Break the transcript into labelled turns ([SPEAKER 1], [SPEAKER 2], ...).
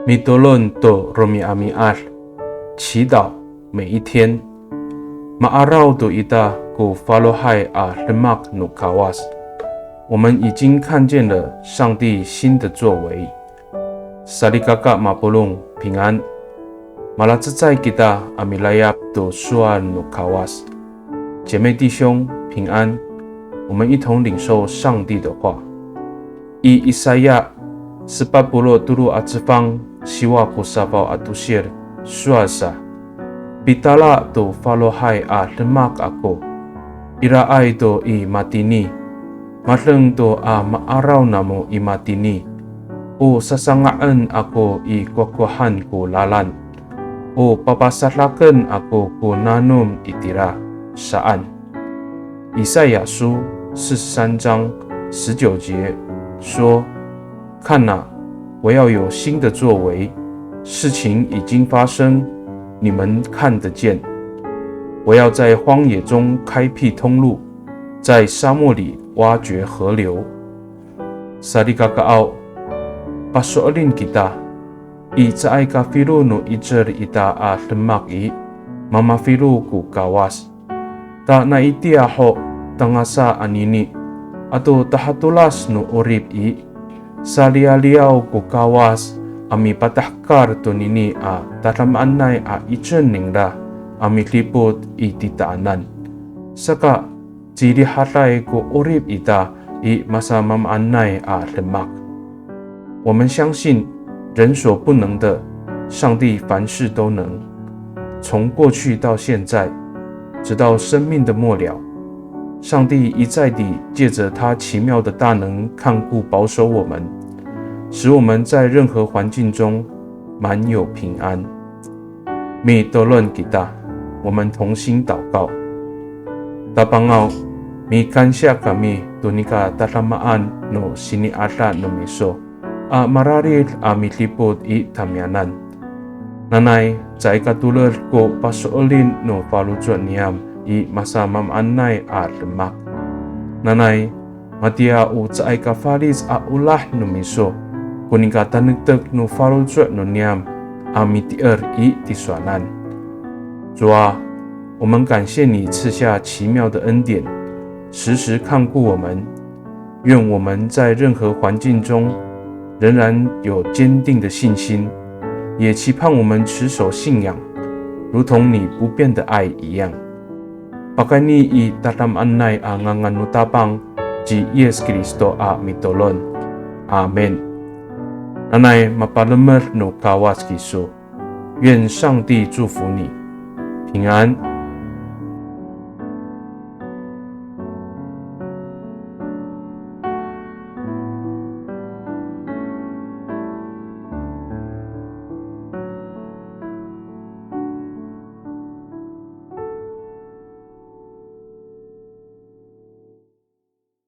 [SPEAKER 1] Mitulun to Romi Amiar， 祈祷每一天。Maaraw to ita ku falohai a lemak no kawas， 我们已经看见了上帝新的作为。Saligaka mapulung 平安。Malatsai kita amilayap to suan no kawas， 姐妹弟兄平安。我们一同领受上帝的话。以赛亚47 atsifang siwa ko sabaw atusir suasa pitala to falohai a lemak ako iraay to i matini matleng to a maaraw na mo i matini o sasangaan ako i kwakwahan ko lalan o papasalaken ako ko nanom itira saan。 以赛亚书43章19节说：看哪，我要有新的作为，事情已经发生，你们看得见。我要在荒野中开辟通路，在沙漠里挖掘河流。Saligakaaw pasoolin kita i ka filu no ijer ita a lemak i mama filu ku kawas ta na itia ho tangasa anini ato tahatulas no orib i salialiaw ko kawas ami patahkar to nini a tatamanay a ichening da ami lipot i titaanan saka jilihatay ko orib ita i masamamanay a lemak。 我们相信人所不能的，上帝凡事都能。从过去到现在，直到生命的末了，上帝一再地借着他奇妙的大能看顾保守我们，使我们在任何环境中满有平安。Mitulun kita， 我们同心祷告。Tapangaw, mikansya kami tunika tatamaan no siniata no miso a mararil a mitlipod i tamyanan. Nanay, sa ikatulad ko pasoolin no palutuan niyam i masamamaanay a lemak. Nanay, matia u sa ikafalis a ulah no miso kuning katanagtag no palutuan no niyam a mitier i tiswanan。 主啊，我们感谢你赐下奇妙的恩典，时时看顾我们。愿我们在任何环境中仍然有坚定的信心，也期盼我们持守信仰，如同你不变的爱一样。Pakani i tatamanay a nganganutapang ji Yes Kristo a mitulun. Amen。 Nanay mapalamer no kawas kiso， 愿上帝祝福你，平安。